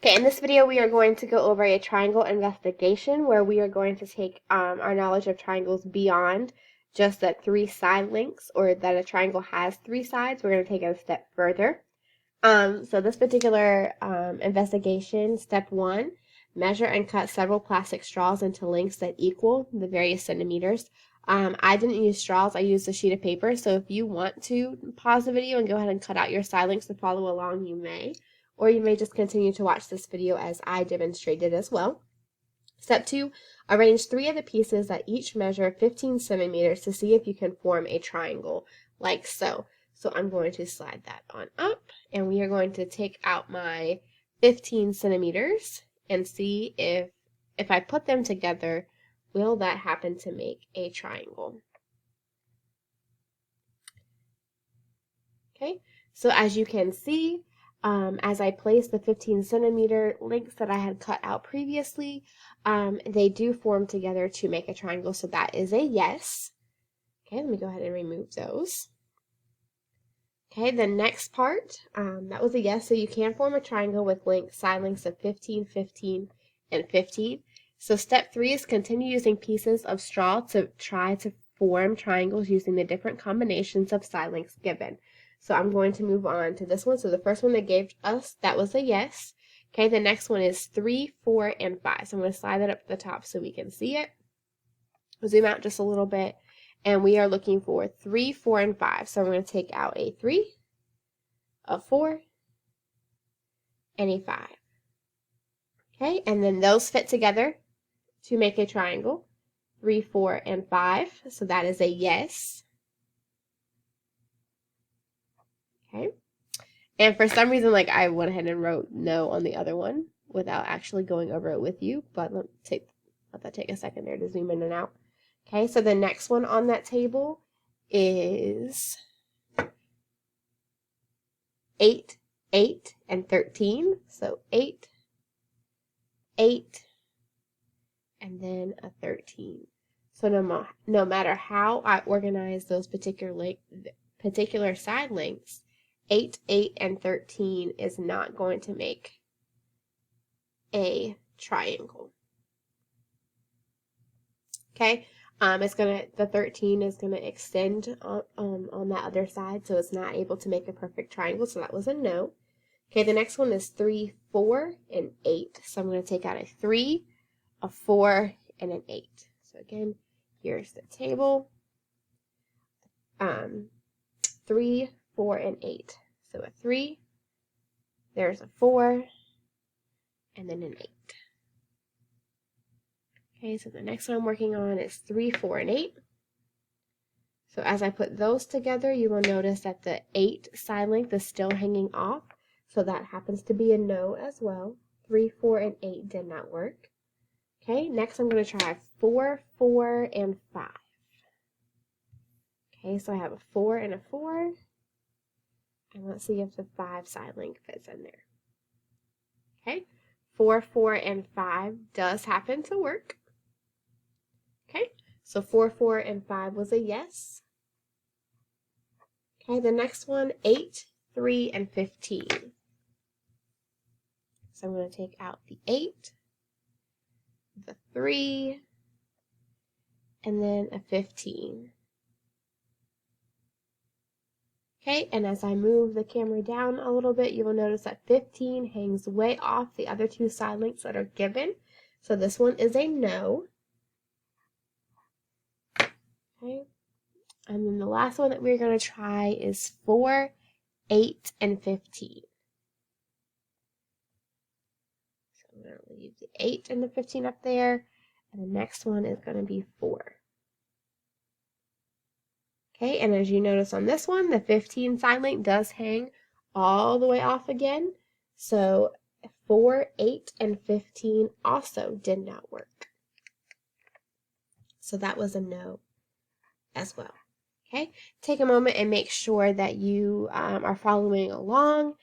Okay, in this video we are going to go over a triangle investigation where we are going to take our knowledge of triangles beyond just that three side lengths or that a triangle has three sides. We're going to take it a step further. So this particular investigation, step one, measure and cut several plastic straws into lengths that equal the various centimeters. I didn't use straws, I used a sheet of paper, so if you want to pause the video and go ahead and cut out your side lengths to follow along, you may. Or you may just continue to watch this video as I demonstrated as well. Step two, arrange three of the pieces that each measure 15 centimeters to see if you can form a triangle, like so. So I'm going to slide that on up, and we are going to take out my 15 centimeters and see if I put them together, will that happen to make a triangle? Okay, so as you can see, as I place the 15 centimeter lengths that I had cut out previously, they do form together to make a triangle, so that is a yes. Okay, let me go ahead and remove those. Okay, the next part, that was a yes, so you can form a triangle with side lengths of 15, 15, and 15. So step three is continue using pieces of straw to try to form triangles using the different combinations of side lengths given. So I'm going to move on to this one. So the first one they gave us, that was a yes. Okay, the next one is 3, 4, and 5. So I'm going to slide that up to the top so we can see it. Zoom out just a little bit. And we are looking for 3, 4, and 5. So I'm going to take out a 3, a 4, and a 5. Okay, and then those fit together to make a triangle. 3, 4, and 5. So that is a yes. Okay. And for some reason, like I went ahead and wrote no on the other one without actually going over it with you. But let that take a second there to zoom in and out. Okay, so the next one on that table is 8, 8, and 13. So 8, 8, and then a 13. So no matter how I organize those particular side lengths, 8, 8, and 13 is not going to make a triangle. Okay, the 13 is gonna extend on that other side, so it's not able to make a perfect triangle. So that was a no. Okay, the next one is 3, 4, and 8. So I'm going to take out a 3, a 4, and an 8. So again, here's the table. 3, 4, and 8. So a 3, there's a 4, and then an 8. Okay, so the next one I'm working on is 3, 4, and 8. So as I put those together, you will notice that the 8 side length is still hanging off. So that happens to be a no as well. 3, 4, and 8 did not work. Okay, next I'm going to try 4, 4, and 5. Okay, so I have a 4 and a 4. And let's see if the 5 side length fits in there. Okay, 4, 4, and 5 does happen to work. Okay, so 4, 4, and 5 was a yes. Okay, the next one, 8, 3, and 15. So I'm going to take out the 8, the 3, and then a 15. Okay, and as I move the camera down a little bit, you will notice that 15 hangs way off the other two side lengths that are given. So this one is a no. Okay, and then the last one that we're going to try is 4, 8, and 15. So I'm going to leave the 8 and the 15 up there, and the next one is going to be 4. Okay, and as you notice on this one, the 15 side length does hang all the way off again. So 4, 8, and 15 also did not work. So that was a no as well. Okay, take a moment and make sure that you are following along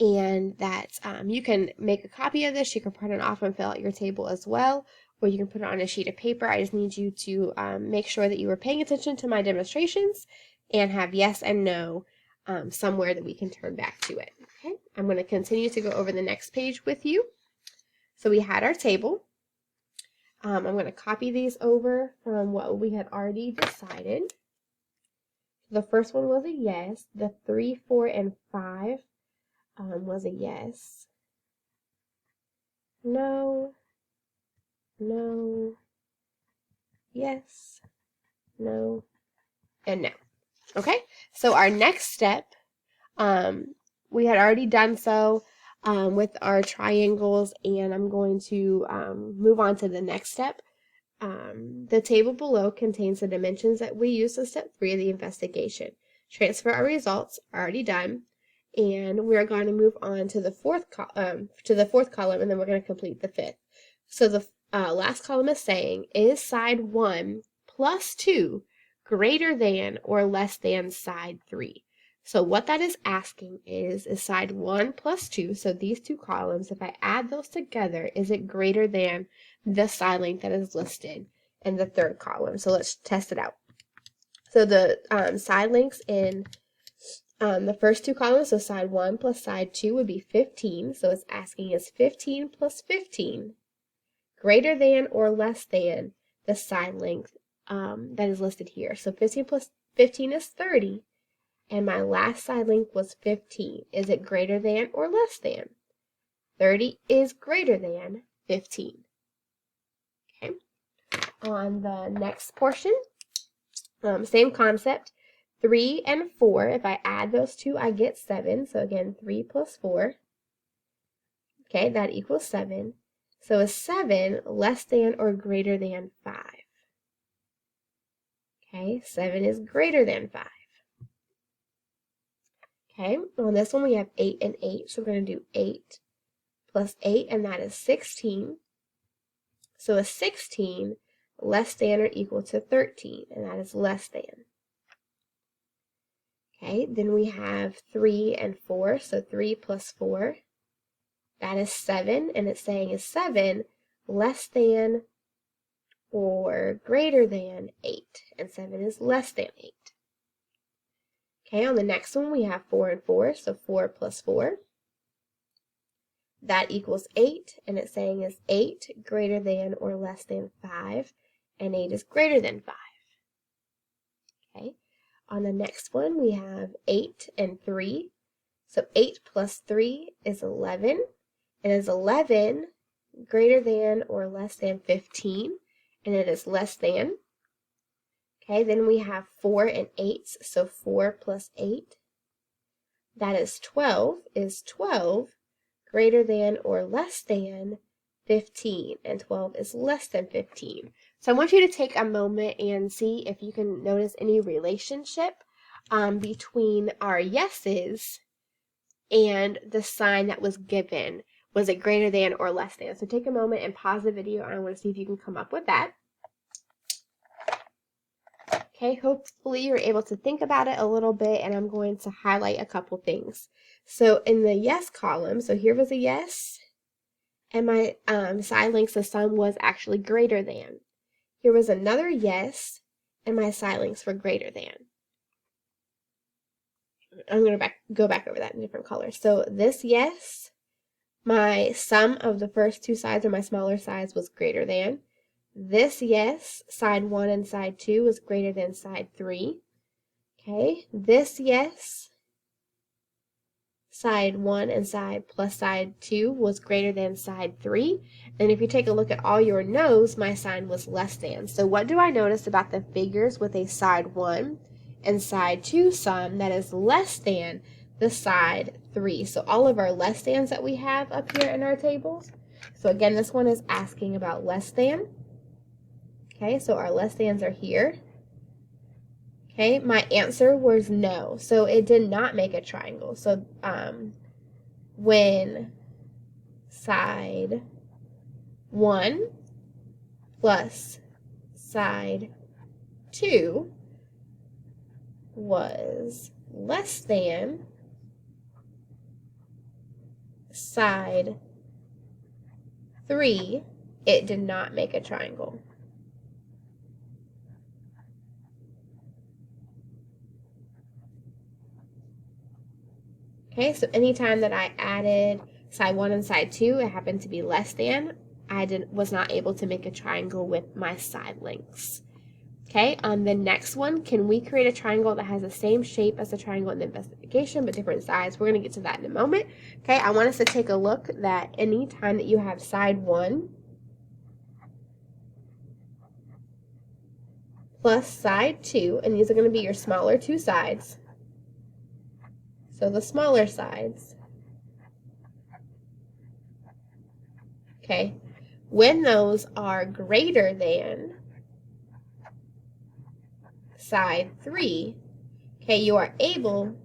and that you can make a copy of this. You can print it off and fill out your table as well, or you can put it on a sheet of paper. I just need you to make sure that you are paying attention to my demonstrations and have yes and no somewhere that we can turn back to it. Okay, I'm going to continue to go over the next page with you. So we had our table. I'm going to copy these over from what we had already decided. The first one was a yes. The 3, 4, and 5 was a yes. No, no, yes, no, and no. Okay, so our next step, we had already done so with our triangles, and I'm going to move on to the next step. The table below contains the dimensions that we used in step 3 of the investigation. Transfer our results, already done, and we're going to move on to the fourth column, and then we're going to complete the fifth. So the last column is saying, is side 1 plus 2 greater than or less than side 3? So what that is asking is side 1 plus 2, so these two columns, if I add those together, is it greater than the side length that is listed in the third column? So let's test it out. So the side lengths in the first two columns, so side 1 plus side 2 would be 15. So it's asking, is 15 plus 15 greater than or less than the side length that is listed here? So 15 plus 15 is 30. And my last side length was 15. Is it greater than or less than? 30 is greater than 15. Okay. On the next portion, same concept. 3 and 4, if I add those two, I get 7. So again, 3 plus 4. Okay, that equals 7. So is 7 less than or greater than 5? Okay, 7 is greater than 5. Okay, on this one we have 8 and 8, so we're going to do 8 plus 8, and that is 16. So is 16 less than or equal to 13? And that is less than. Okay, then we have 3 and 4, so 3 plus 4, that is 7, and it's saying is 7 less than or greater than 8? And 7 is less than 8. Okay, on the next one we have 4 and 4, so 4 plus 4. That equals 8, and it's saying is 8 greater than or less than 5? And 8 is greater than 5. Okay, on the next one we have 8 and 3. So 8 plus 3 is 11, and is 11 greater than or less than 15? And it is less than. Okay, then we have 4 and 8, so 4 plus 8, that is 12. Is 12 greater than or less than 15? And 12 is less than 15. So I want you to take a moment and see if you can notice any relationship between our yeses and the sign that was given. Was it greater than or less than? So take a moment and pause the video, and I want to see if you can come up with that. Okay, hopefully you're able to think about it a little bit, and I'm going to highlight a couple things. So in the yes column, so here was a yes, and my side lengths of sum was actually greater than. Here was another yes, and my side lengths were greater than. I'm going to go back over that in different colors. So this yes, my sum of the first two sides, or my smaller sides, was greater than. This yes, side 1 and side 2, was greater than side 3. Okay, this yes, side 1 and side plus side 2, was greater than side 3. And if you take a look at all your no's, my sign was less than. So what do I notice about the figures with a side 1 and side 2 sum that is less than the side 3? So all of our less thans that we have up here in our tables. So again, this one is asking about less than. Okay, so our less thans are here. Okay, my answer was no. So it did not make a triangle. So when side 1 plus side 2 was less than side 3, it did not make a triangle. Okay, so anytime that I added side 1 and side 2, it happened to be less than. I was not able to make a triangle with my side lengths. Okay, on the next one, can we create a triangle that has the same shape as the triangle in the investigation but different sides? We're going to get to that in a moment. Okay, I want us to take a look that any time that you have side 1 plus side 2, and these are going to be your smaller two sides. So the smaller sides. Okay, when those are greater than side 3, okay, you are able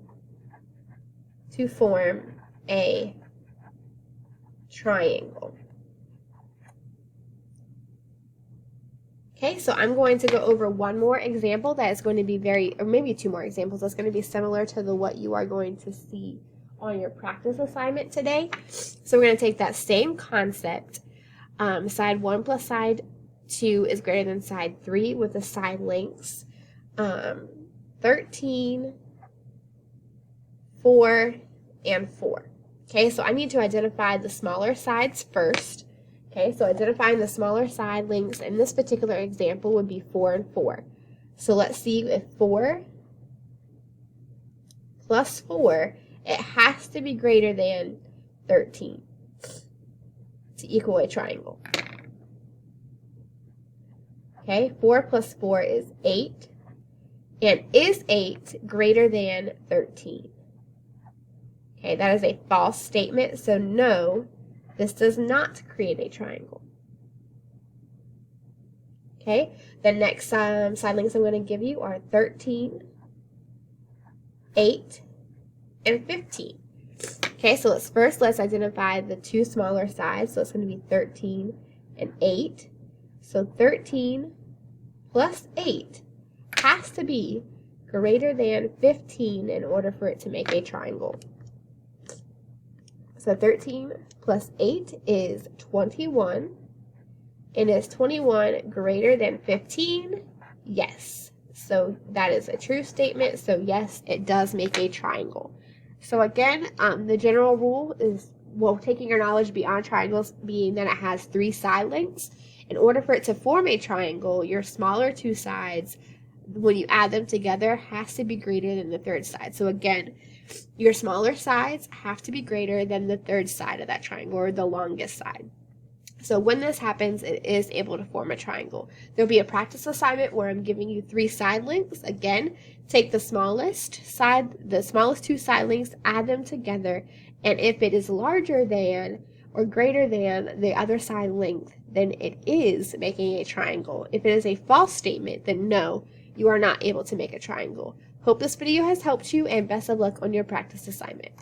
to form a triangle. Okay, so I'm going to go over one more example that is going to be or maybe two more examples that's going to be similar to what you are going to see on your practice assignment today. So we're going to take that same concept, side 1 plus side 2 is greater than side 3 with the side lengths 13, 4, and 4. Okay, so I need to identify the smaller sides first. Okay, so identifying the smaller side lengths in this particular example would be 4 and 4. So let's see if 4 plus 4, it has to be greater than 13 to equal a triangle. Okay, 4 plus 4 is 8. And is 8 greater than 13? Okay, that is a false statement, so no, this does not create a triangle. Okay, the next side lengths I'm going to give you are 13, 8, and 15. Okay, so let's identify the two smaller sides. So it's going to be 13 and 8. So 13 plus 8 has to be greater than 15 in order for it to make a triangle. So 13 plus 8 is 21. And is 21 greater than 15? Yes. So that is a true statement. So yes, it does make a triangle. So again, the general rule is, well, taking your knowledge beyond triangles being that it has 3 side lengths. In order for it to form a triangle, your smaller two sides, when you add them together, has to be greater than the third side. So again, your smaller sides have to be greater than the third side of that triangle, or the longest side. So when this happens, it is able to form a triangle. There'll be a practice assignment where I'm giving you 3 side lengths. Again, take the smallest two side lengths, add them together, and if it is larger than or greater than the other side length, then it is making a triangle. If it is a false statement, then no, you are not able to make a triangle. Hope this video has helped you, and best of luck on your practice assignment.